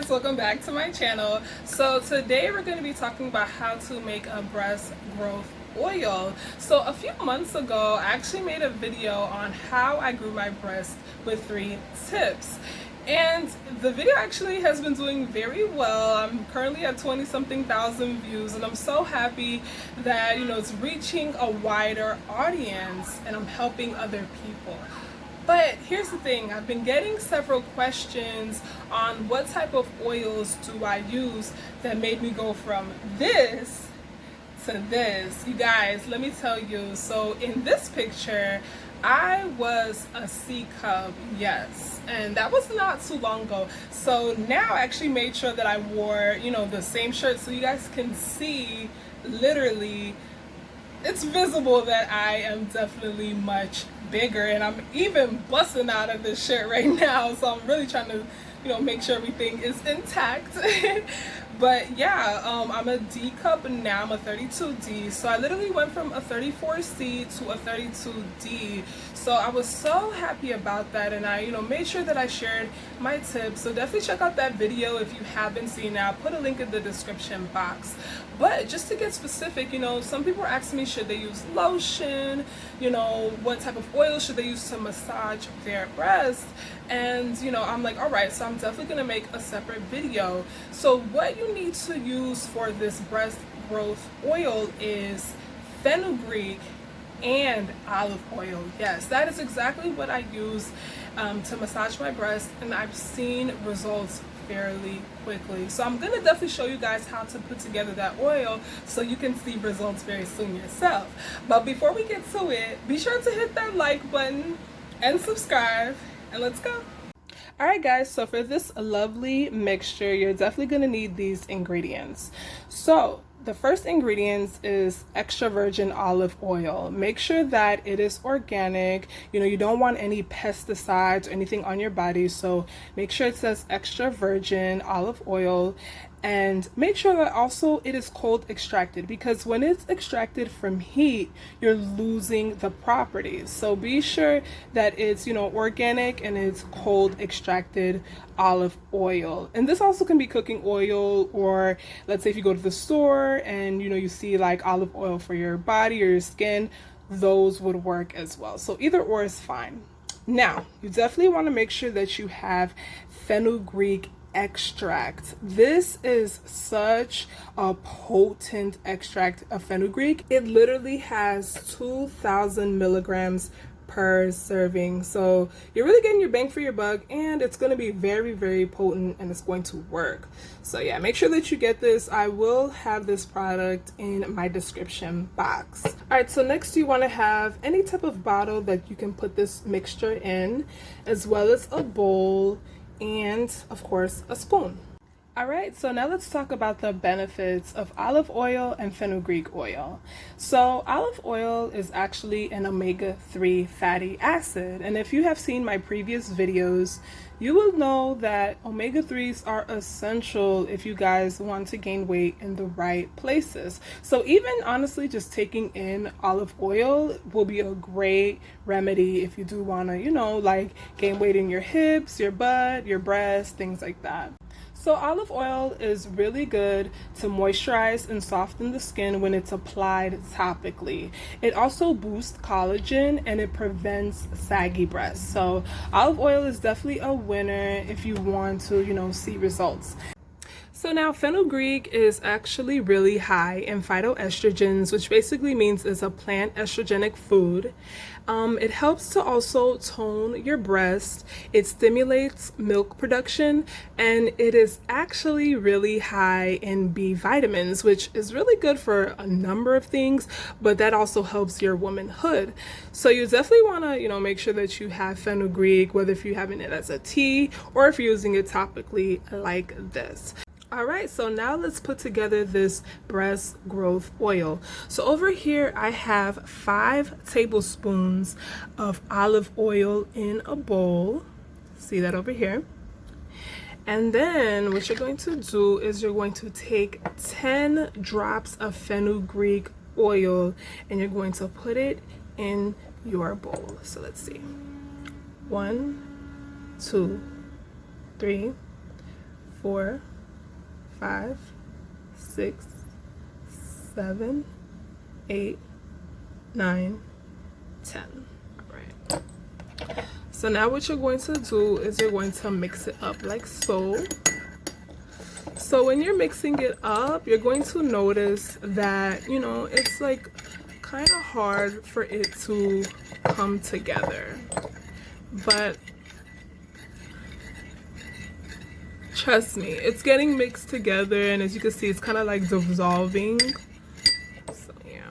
guys, welcome back to my channel. So today we're going to be talking about how to make a breast growth oil. So a few months ago I actually made a video on how I grew my breast with 3 tips, and the video actually has been doing very well. I'm currently at 20 something thousand views, and I'm so happy that it's reaching a wider audience and I'm helping other people. But here's the thing, I've been getting several questions on what type of oils do I use that made me go from this to this. You guys, let me tell you, so in this picture, I was a C cup, yes, and that was not too long ago. So now I actually made sure that I wore, the same shirt so you guys can see literally, it's visible that I am definitely much bigger, and I'm even busting out of this shirt right now, so I'm really trying to make sure everything is intact. But yeah, I'm a D cup and now I'm a 32D, so I literally went from a 34C to a 32D. So I was so happy about that, and I made sure that I shared my tips. So definitely check out that video if you haven't seen it. I'll put a link in the description box. But just to get specific, some people are asking me, should they use lotion, what type of oil should they use to massage their breast, and I'm like, all right, so I'm definitely gonna make a separate video. So what you need to use for this breast growth oil is fenugreek and olive oil. Yes, that is exactly what I use to massage my breast, and I've seen results fairly quickly. So I'm gonna definitely show you guys how to put together that oil so you can see results very soon yourself. But before we get to it, be sure to hit that like button and subscribe, and let's go. Alright guys, so for this lovely mixture, you're definitely going to need these ingredients. So the first ingredients is extra virgin olive oil. Make sure that it is organic. You don't want any pesticides or anything on your body, so make sure it says extra virgin olive oil. And make sure that also it is cold extracted, because when it's extracted from heat, you're losing the properties. So be sure that it's, organic and it's cold extracted olive oil. And this also can be cooking oil, or let's say if you go to the store and, you see like olive oil for your body or your skin, those would work as well. So either or is fine. Now, you definitely want to make sure that you have Fenugreek Extract. This is such a potent extract of fenugreek. It literally has 2,000 milligrams per serving, so you're really getting your bang for your buck, and it's going to be very, very potent, and it's going to work. So yeah, make sure that you get this. I will have this product in my description box. All right, so next you want to have any type of bottle that you can put this mixture in, as well as a bowl, and of course a spoon. Alright, so now let's talk about the benefits of olive oil and fenugreek oil. So olive oil is actually an omega-3 fatty acid, and if you have seen my previous videos, you will know that omega-3s are essential if you guys want to gain weight in the right places. So even honestly just taking in olive oil will be a great remedy if you do want to, like gain weight in your hips, your butt, your breasts, things like that. So olive oil is really good to moisturize and soften the skin when it's applied topically. It also boosts collagen and it prevents saggy breasts. So olive oil is definitely a winner if you want to, see results. So now fenugreek is actually really high in phytoestrogens, which basically means it's a plant estrogenic food. It helps to also tone your breast. It stimulates milk production, and it is actually really high in B vitamins, which is really good for a number of things, but that also helps your womanhood. So you definitely want to, make sure that you have fenugreek, whether if you're having it as a tea or if you're using it topically like this. Alright, so now let's put together this breast growth oil. So over here I have 5 tablespoons of olive oil in a bowl. See that over here? And then what you're going to do is you're going to take 10 drops of fenugreek oil and you're going to put it in your bowl. So let's see. 1, 2, 3, 4, 5, 6, 7, 8, 9, 10. All right. So now what you're going to do is you're going to mix it up like so. So when you're mixing it up, you're going to notice that, you know, it's like kind of hard for it to come together. But trust me, it's getting mixed together, and as you can see, it's kind of like dissolving. So yeah,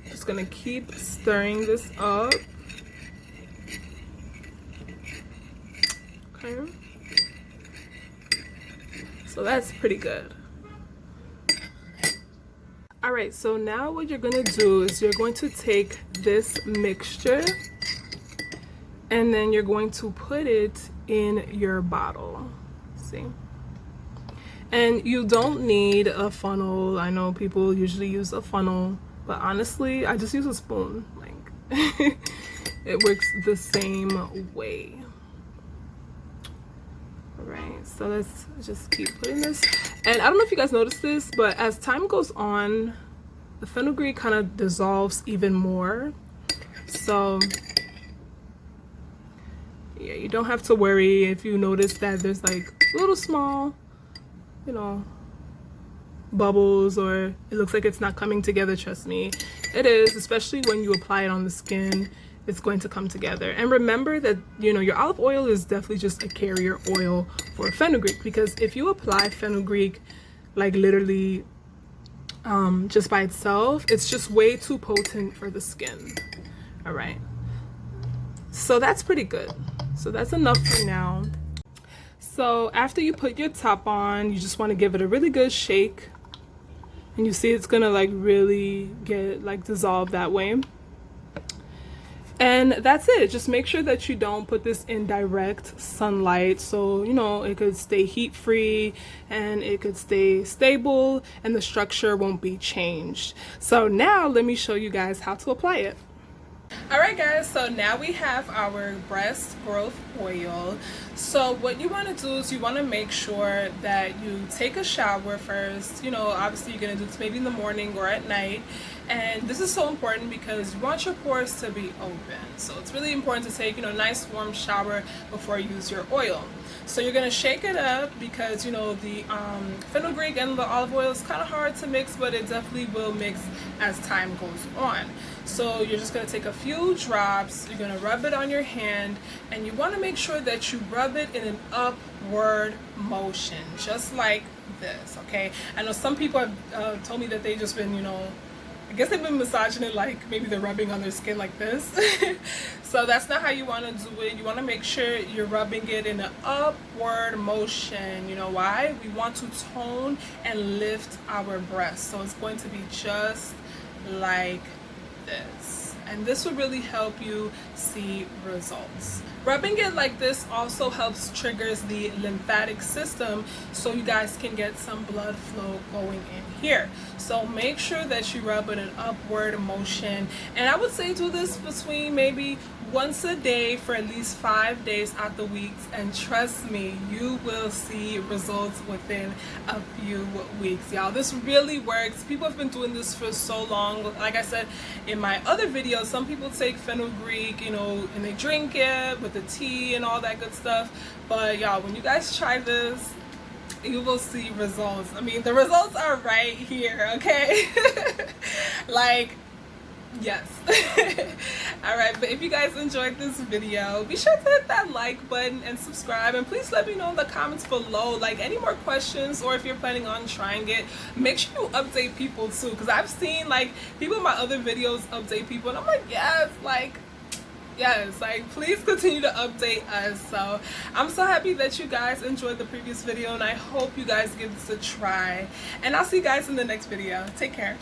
just gonna keep stirring this up. Okay, so that's pretty good. All right, so now what you're gonna do is you're going to take this mixture and then you're going to put it in your bottle. See? And you don't need a funnel. I know people usually use a funnel, but honestly, I just use a spoon. Like, it works the same way. All right, so let's just keep putting this. And I don't know if you guys noticed this, but as time goes on, the fenugreek kind of dissolves even more. So yeah, you don't have to worry if you notice that there's like little small, you know, bubbles, or it looks like it's not coming together. Trust me, it is, especially when you apply it on the skin. It's going to come together. And remember that, you know, your olive oil is definitely just a carrier oil for fenugreek, because if you apply fenugreek like literally just by itself, it's just way too potent for the skin. All right, so that's pretty good. So that's enough for now. So after you put your top on, you just want to give it a really good shake, and you see it's gonna like really get like dissolved that way. And that's it. Just make sure that you don't put this in direct sunlight, so you know it could stay heat free and it could stay stable and the structure won't be changed. So now let me show you guys how to apply it. Alright guys, so now we have our breast growth oil. So what you want to do is you want to make sure that you take a shower first. You know, obviously you're going to do this maybe in the morning or at night. And this is so important because you want your pores to be open. So it's really important to take, you know, a nice warm shower before you use your oil. So you're going to shake it up because, you know, the fenugreek and the olive oil is kind of hard to mix, but it definitely will mix as time goes on. So you're just going to take a few drops, you're going to rub it on your hand, and you want to make sure that you rub it in an upward motion, just like this, okay? I know some people have told me that they just been, you know, I guess they've been massaging it like maybe they're rubbing on their skin like this. So that's not how you want to do it. You want to make sure you're rubbing it in an upward motion. You know why? We want to tone and lift our breasts. So it's going to be just like this, and this will really help you see results. Rubbing it like this also helps triggers the lymphatic system, so you guys can get some blood flow going in here. So make sure that you rub it in an upward motion, and I would say do this between maybe once a day for at least 5 days out the week, and trust me, you will see results within a few weeks, y'all. This really works. People have been doing this for so long. Like I said in my other videos, some people take fenugreek, you know, and they drink it with the tea and all that good stuff, but y'all, when you guys try this, you will see results. I mean, the results are right here, okay? Like, yes. All right, but if you guys enjoyed this video, be sure to hit that like button and subscribe, and please let me know in the comments below, like, any more questions, or if you're planning on trying it. Make sure you update people too, because I've seen like people in my other videos update people, and I'm like, yes, like, yes, like, please continue to update us. So I'm so happy that you guys enjoyed the previous video, and I hope you guys give this a try, and I'll see you guys in the next video. Take care.